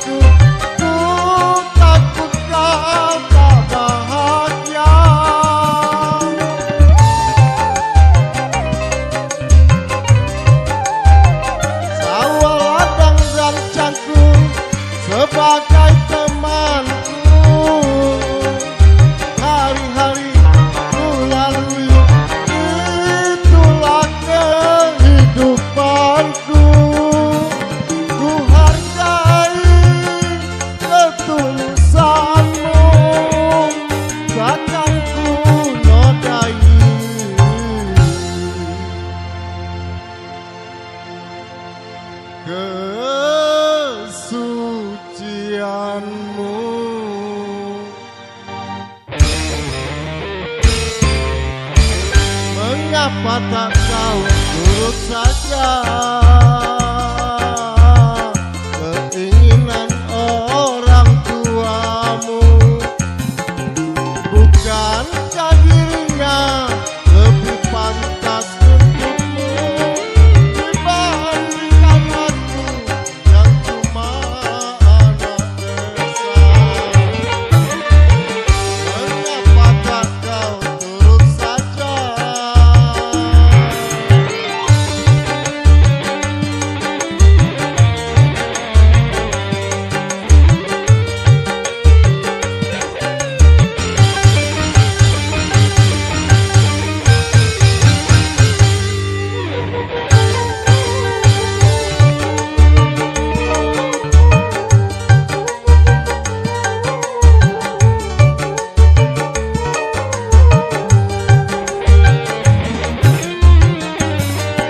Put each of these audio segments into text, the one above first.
temanku, ku takut kau tak bahagia. Sawah ladang dan cangkul sebagai temanku, hari-hari ku lalui, itulah kehidupanku. Ku hargai ketulusanmu, takkan ku nodai kesucianmu. Mengapa tak kau turut saja keinginan orang tuamu? Bukankah dirinya lebih pantas untukmu dibandingkan aku yang cuma anak desa? Mengapa tak kau turut saja?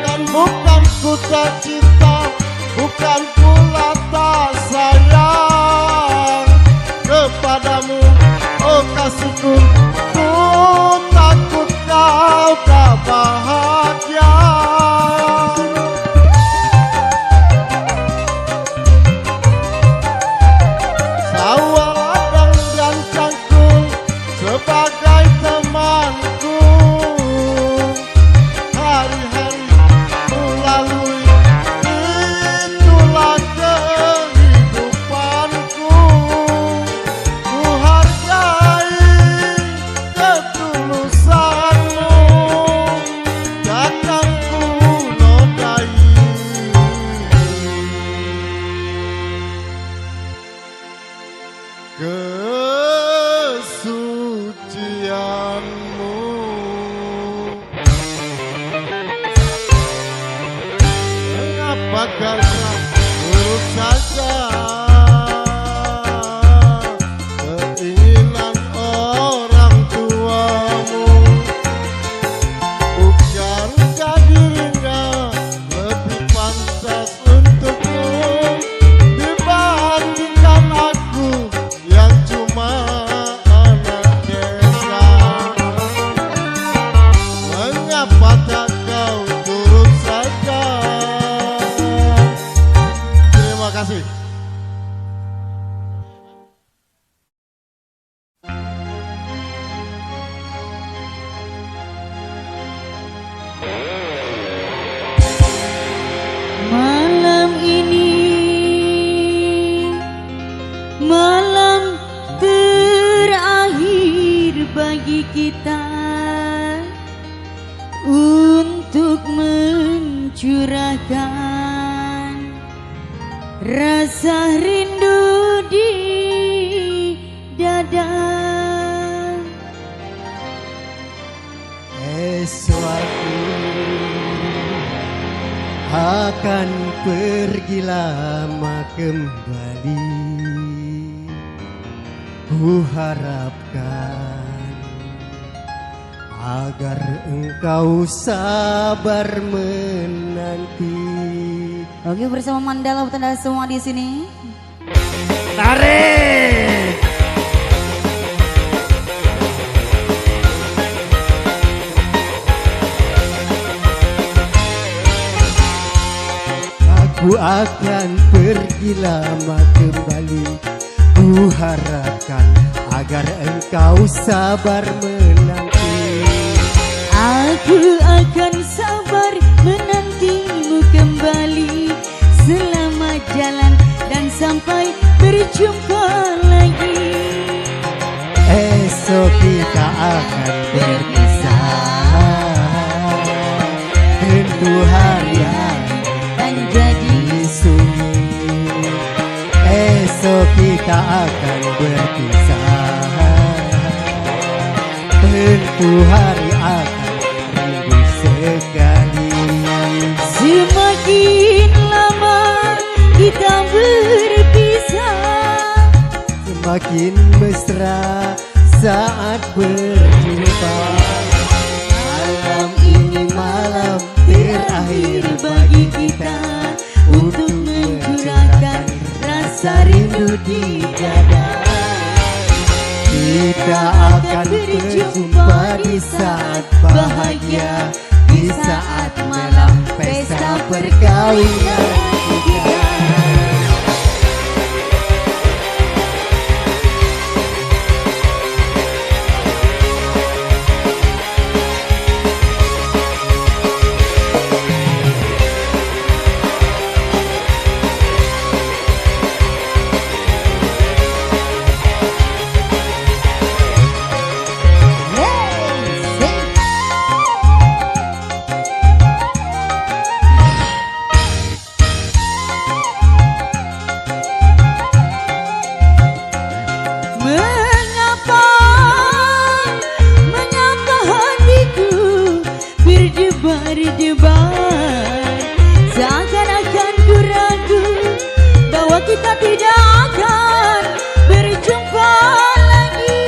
Dan bukan ku tak cinta, bukan pula tak sayang kepadamu, oh kasihku. Ku takut kau tak bahagia. Sawah ladang dan cangkul sebagai temanku, hari-hari ku lalui, itulah kehidupanku. Ku hargai ketulusanmu, takkan ku nodai kesucianmu. Mengapa kau tak turut saja keinginan orang tuamu? Bukankah dirinya lebih pantas untukmu dibandingkan aku yang cuma anak desa? Mengapa tak kau turut saja? Terima kasih. Malam ini malam terakhir bagi kita untuk mencurahkan rasa rindu di dada. Esok akan pergi lama kembali. Ku harapkan agar engkau sabar menanti. Oke, bersama Mandala Utanda semua di sini. Tarik. Aku akan pergi lama kembali. Ku harapkan agar engkau sabar menanti. Aku akan sabar menantimu kembali selama jalan dan sampai berjumpa lagi. Esok kita akan berpisah. Tentu hari Dan jadi sunyi. Esok kita akan berpisah. Tentu hari akan rindu sekali. semakin lama kita berpisah, Semakin mesra saat berjumpa. Malam ini malam terakhir bagi kita untuk mencurahkan rasa rindu di dada. Kita akan berjumpa di saat bahagia, di saat malam pesta perkawinan kita. Mengapa hatiku berdebar-debar, seakan-akan ku ragu bahwa kita tidak akan berjumpa lagi.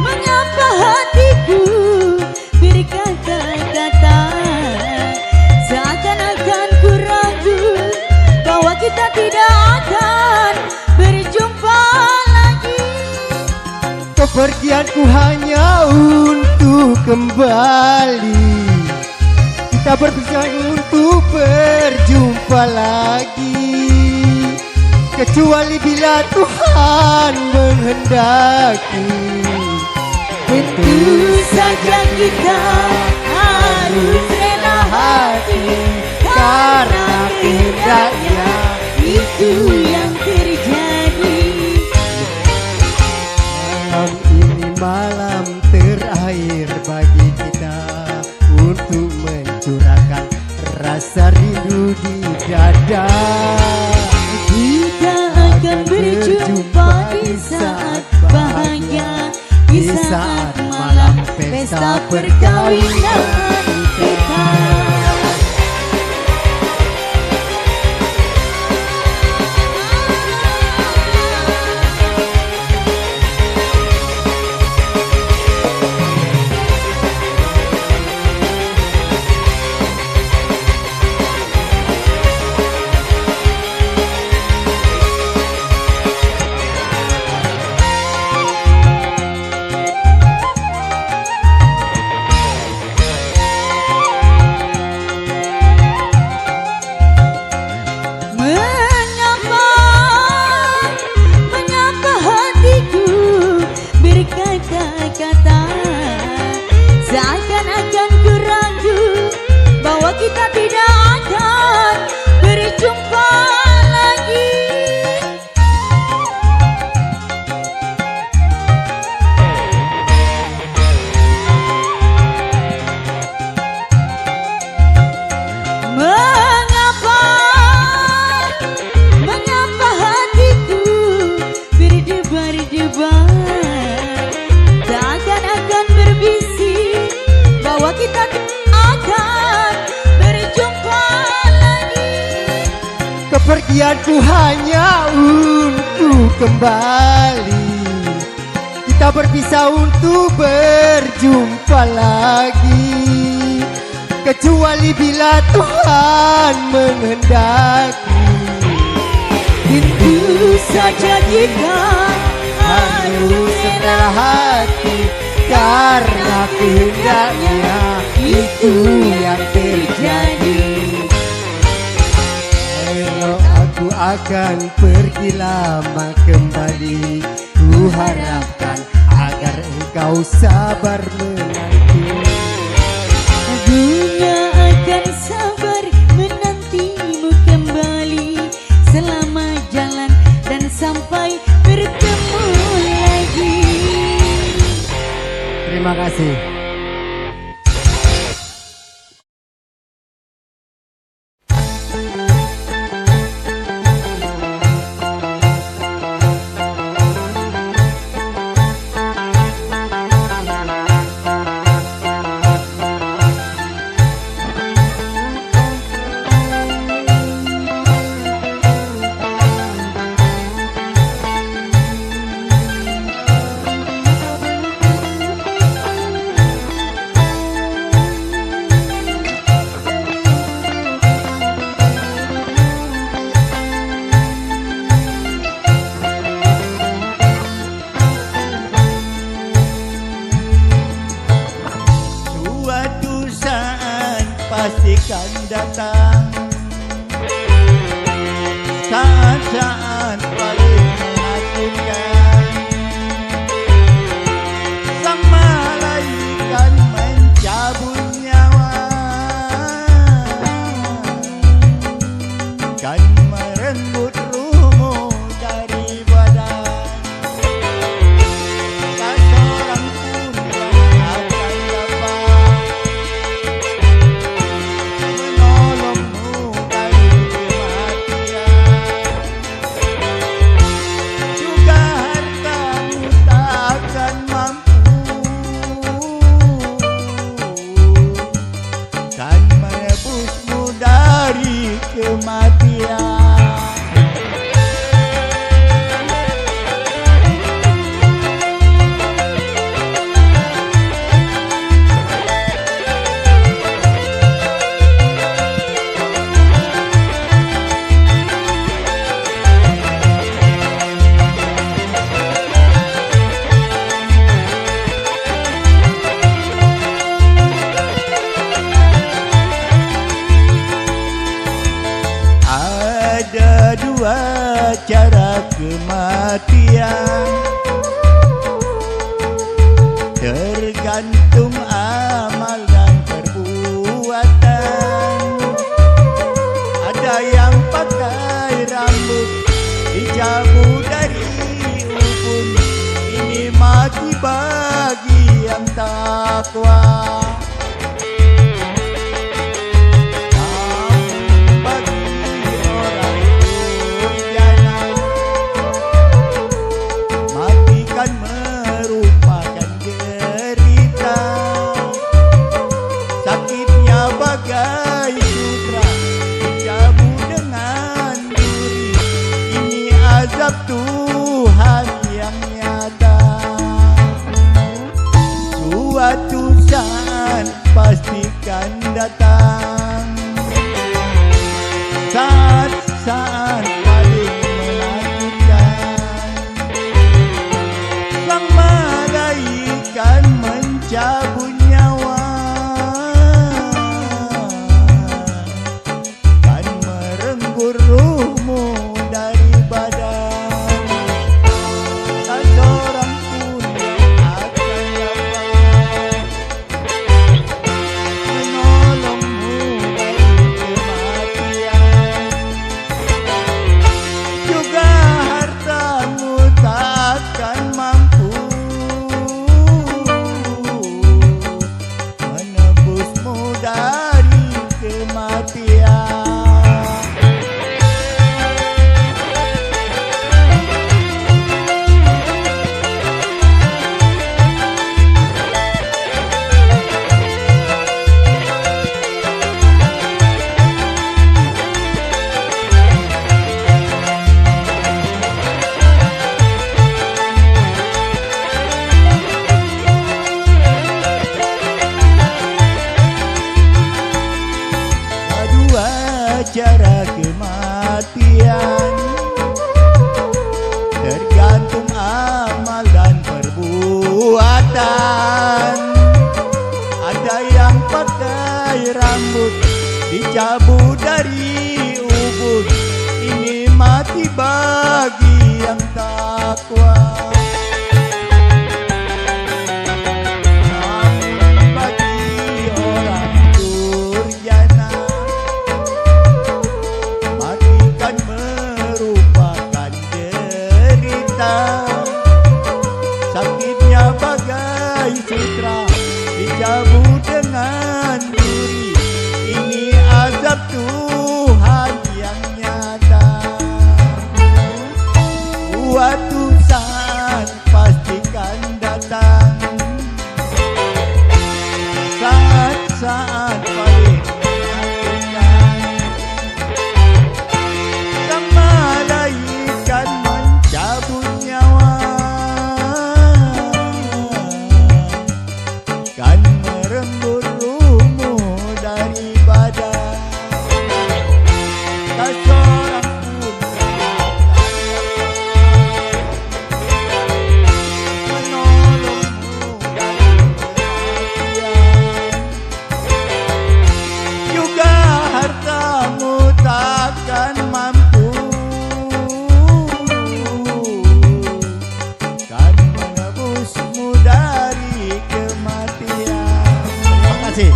Mengapa hatiku berkata-kata, seakan-akan ku ragu bahwa kita tidak akan berjumpa lagi. Kepergianku hanya untuk kembali. Kita berpisah untuk berjumpa lagi. Kecuali bila Tuhan menghendaki. Tentu saja kita harus rela hati, karena kehendaknya itu yang terjadi. Malam ini malam terakhir bagi kita untuk mencurahkan rasa rindu di dada. Kita akan berjumpa di saat bahagia, di saat malam pesta perkawinan kita. Mengapa hatiku berkata-kata, seakan-akan ku ragu bahwa kita tidak akan berjumpa lagi. Mengapa hatiku berdebar-debar, seakan-akan berbisik bahwa kita akan berjumpa lagi. Kepergianku hanya untuk kembali. Kita berpisah untuk berjumpa lagi. Kecuali bila Tuhan menghendaki. Tentu saja kita Harus rela hati, karena kehendaknya itu yang terjadi. Elok aku akan akan pergi lama kembali. Ku harapkan agar engkau sabar menanti. Bunga akan sabar menantimu kembali selama jalan dan sampai bertemu lagi. Terima kasih. pastikan datang saat-saat paling menakutkan. Sang malaikat mencabut nyawa, kan merenggut ruhmu dari badan. Tak seorang pun yang akan dapat menolongmu dari kematian. Juga hartamu takkan mampu kan menebusmu dari kematian. Ada dua cara kematian, tergantung amal dan perbuatan. Ada yang pakai rambut dicabut dari ubun, ini mati bagi yang takwa. Merupakan derita, sakitnya bagai sutra dicabut dengan duri. Ini azab Tuhan yang nyata. Suatu saat pastikan datang, saat-saat paling menakutkan. Sang malaikat mencabut nyawa, kan merenggut ruhmu dari badan. Tak seorang pun yang akan dapat menolongmu dari kematian. Juga hartamu takkan mampu menebusmu dari kematian. Dua cara kematian, tergantung amal dan perbuatan. Ada yang pakai rambut dicabut dari ubun, ini mati Namun bagi orang durjana, mati kan merupakan derita. Sakitnya bagai sutra dicabut dengan duri. Ini azab Tuhan yang nyata. Suatu saat pastikan datang, saat-saat paling menakutkan. Sang malaikat mencabut nyawa, kan merenggut ruhmu dari badan. Tak seorang pun menolongmu dari kematian. Juga hartamu takkan mampu kan menebusmu dari kematian. Terima kasih.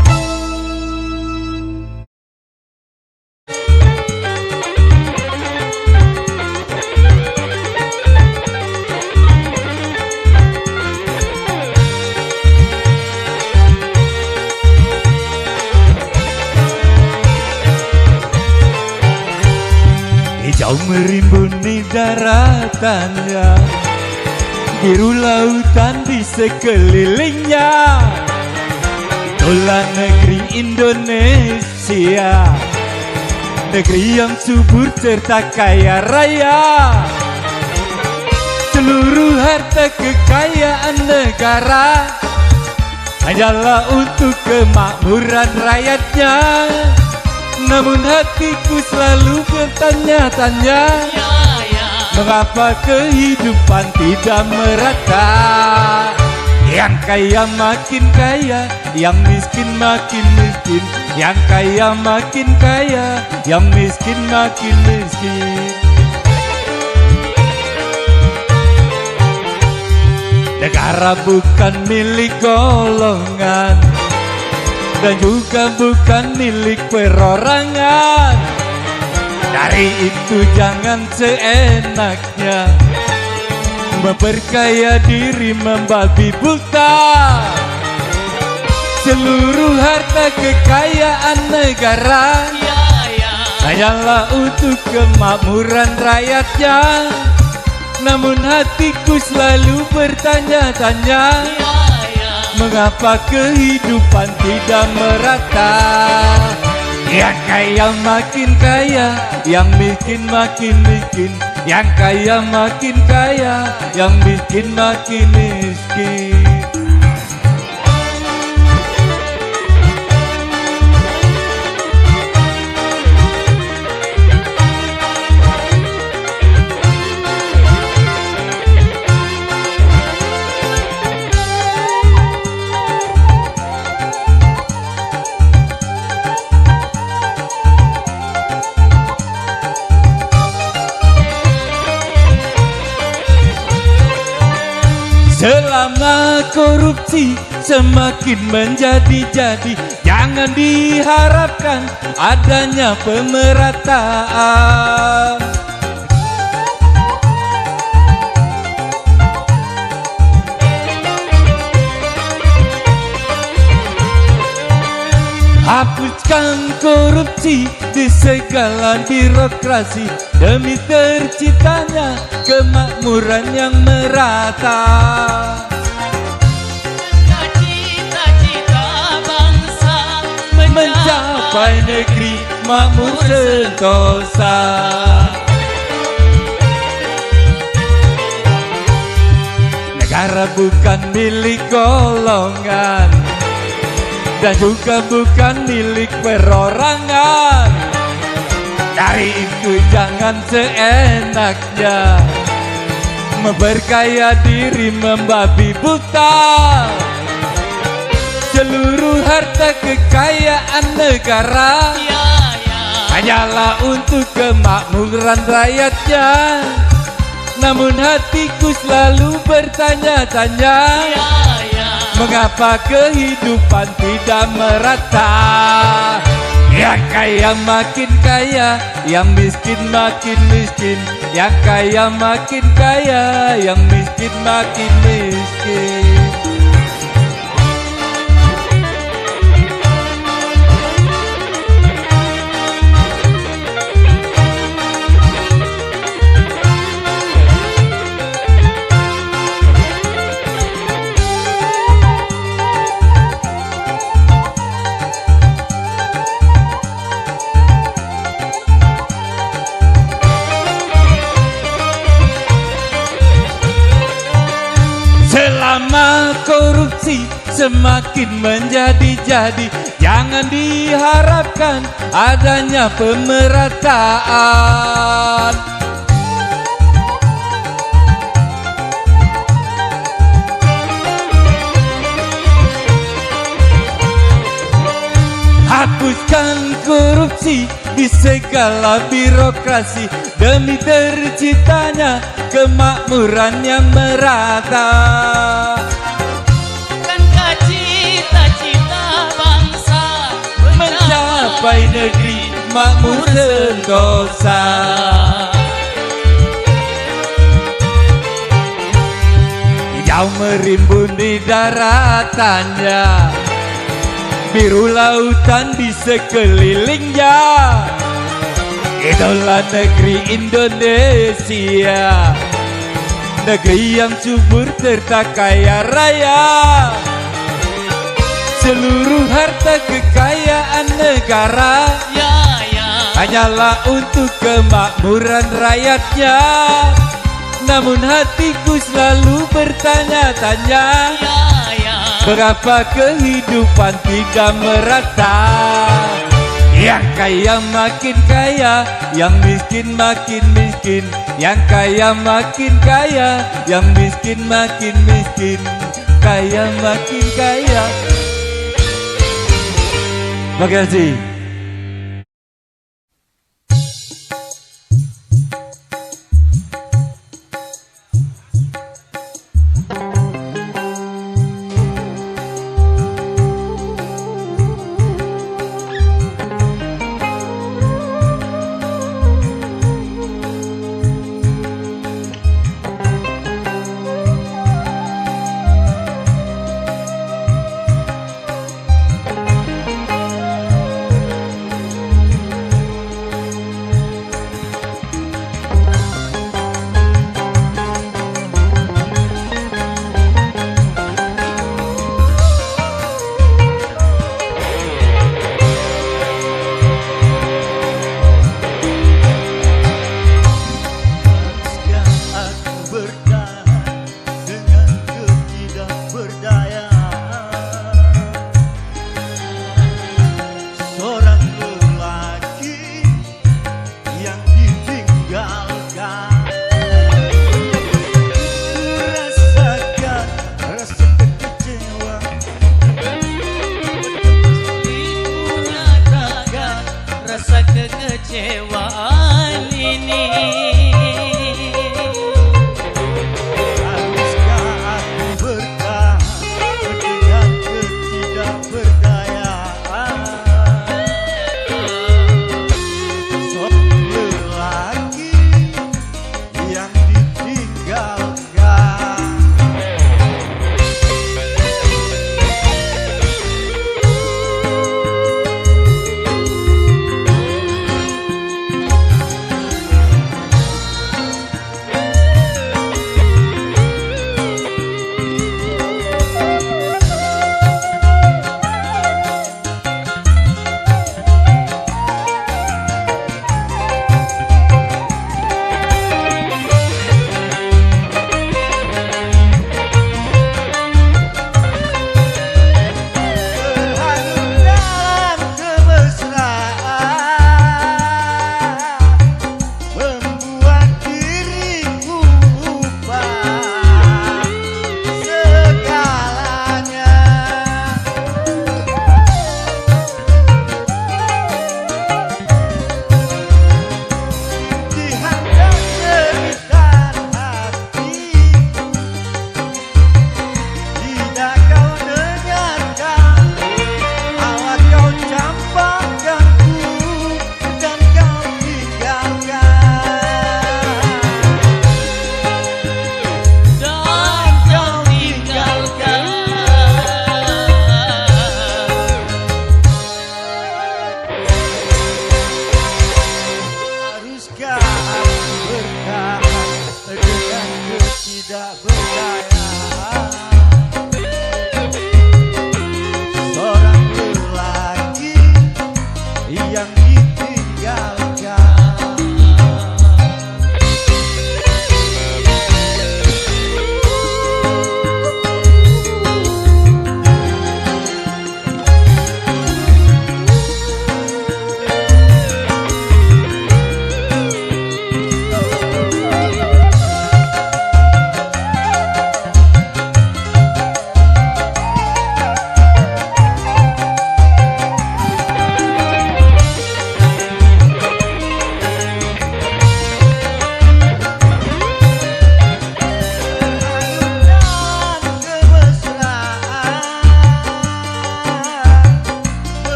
Hijau merimbuni daratannya, biru lautan di sekelilingnya. Itulah negeri Indonesia, negeri yang subur serta kaya raya. Seluruh harta kekayaan negara hanyalah untuk kemakmuran rakyatnya. Namun hatiku selalu bertanya-tanya, mengapa kehidupan tidak merata? Yang kaya makin kaya, yang miskin makin miskin. Yang kaya makin kaya, yang miskin makin miskin. Negara bukan milik golongan, dan juga bukan milik perorangan. Dari itu jangan seenaknya memperkaya diri membabi buta. Seluruh harta kekayaan negara hanyalah untuk kemakmuran rakyatnya. Namun hatiku selalu bertanya-tanya, mengapa kehidupan tidak merata? Yang kaya makin kaya, yang miskin makin miskin. Yang kaya makin kaya, yang miskin makin miskin. Selama korupsi semakin menjadi-jadi, jangan diharapkan adanya pemerataan. Hapuskan korupsi di segala birokrasi demi terciptanya kemakmuran yang merata. Cita-cita bangsa mencapai negeri makmur sentosa. Negara bukan milik golongan, dan juga bukan milik perorangan. Dari itu jangan seenaknya memperkaya diri membabi buta. Seluruh harta kekayaan negara hanyalah untuk kemakmuran rakyatnya. Namun hatiku selalu bertanya-tanya, mengapa kehidupan tidak merata? Yang kaya makin kaya, yang miskin makin miskin. Yang kaya makin kaya, yang miskin makin miskin. Selama korupsi semakin menjadi-jadi, jangan diharapkan adanya pemerataan. Hapuskan korupsi di segala birokrasi demi terciptanya kemakmuran yang merata. Bukankah cita-cita bangsa Mencapai negeri makmur sentosa. Hijau merimbun di daratannya, biru lautan di sekelilingnya. Itulah negeri Indonesia, negeri yang subur serta kaya raya. Seluruh harta kekayaan negara hanyalah untuk kemakmuran rakyatnya. Namun hatiku selalu bertanya-tanya, berapa kehidupan tidak merata? Yang kaya makin kaya, yang miskin makin miskin. Yang kaya makin kaya, yang miskin makin miskin. Kaya makin kaya. Makasih.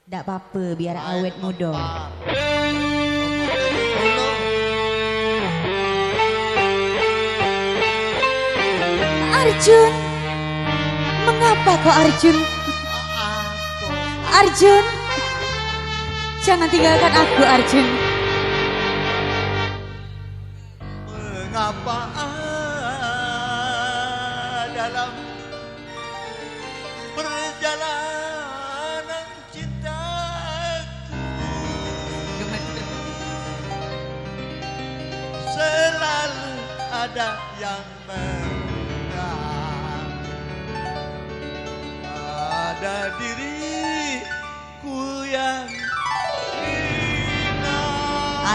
Ndak apa-apa biar awet muda. Arjun, mengapa kok Arjun? Arjun, jangan tinggalkan aku Arjun. Mengapa dalam perjalanan cintaku selalu ada yang menang pada diriku yang hina.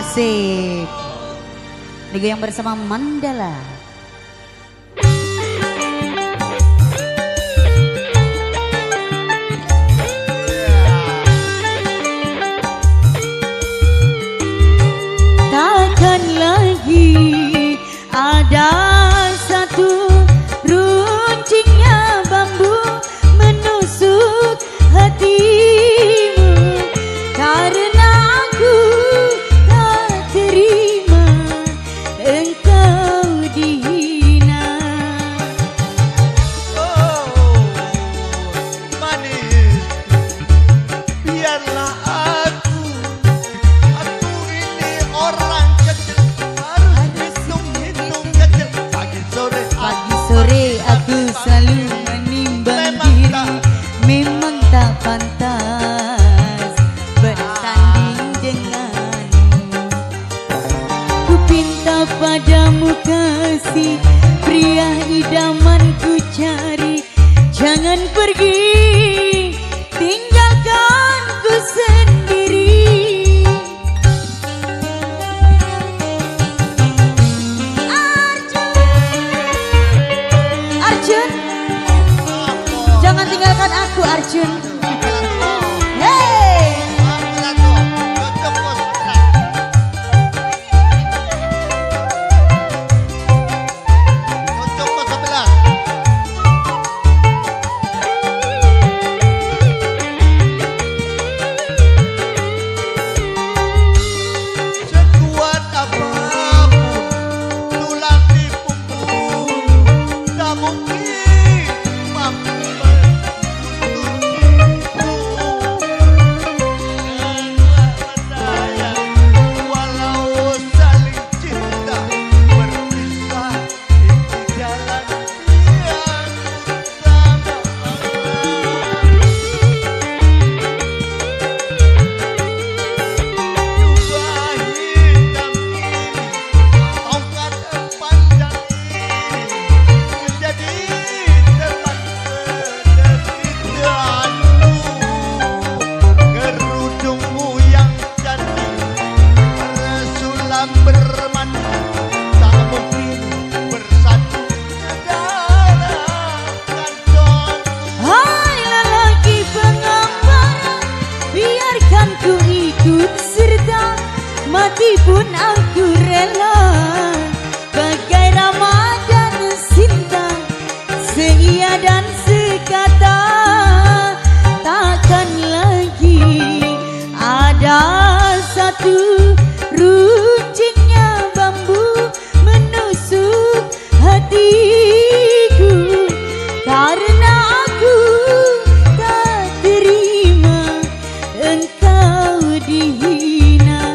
Asik. Digoyang bersama Mandala. Takkan lagi ada satu runcingnya bambu menusuk hatimu, karena aku tak terima engkau dihina. Oh, manis, biarlah aku ini orang kecil harus hitung kecil. Pagi sore aku selalu menimbang diri, memang tak pantas bersanding denganmu. Ku pinta padamu kasih, pria idaman ku cari, jangan pergi tinggalkan ku sendiri. Arjun, jangan tinggalkan aku Arjun. Hey, sekuat apapun tulang di punggung tak mungkin mampu walau saling cinta berpisah itu jalan yang utama. Jubah hitam ini, tongkat panjang ini menjadi teman penderitaanmu. Kerudungmu yang cantik resulam bermadu tak mungkin bersatu ke dalam kantongku. hai lelaki pengembara, biarkan ku ikut serta, mati pun aku rela. Bagai Ramadan Sinta, seia dan sekata, takkan lagi ada satu runcingnya bambu menusuk hatiku, karena aku tak terima engkau dihina.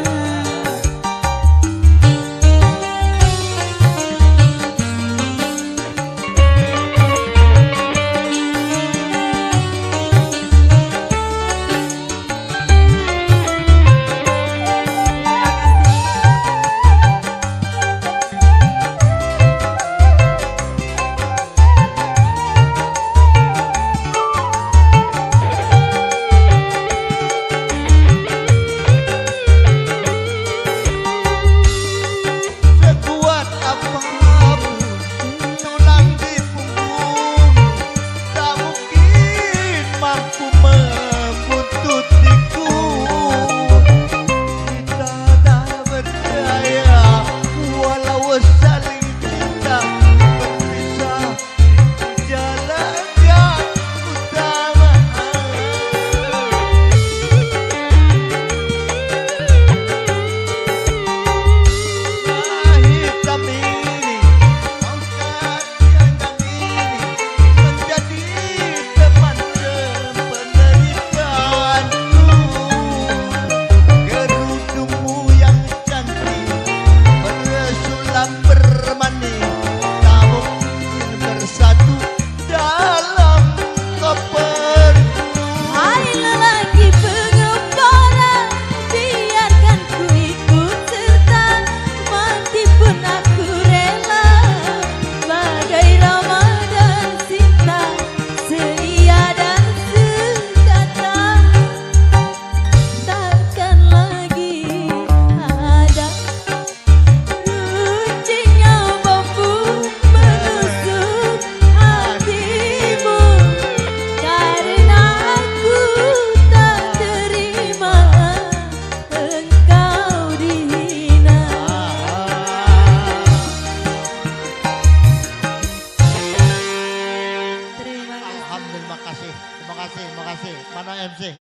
Terima kasih. Mana MC?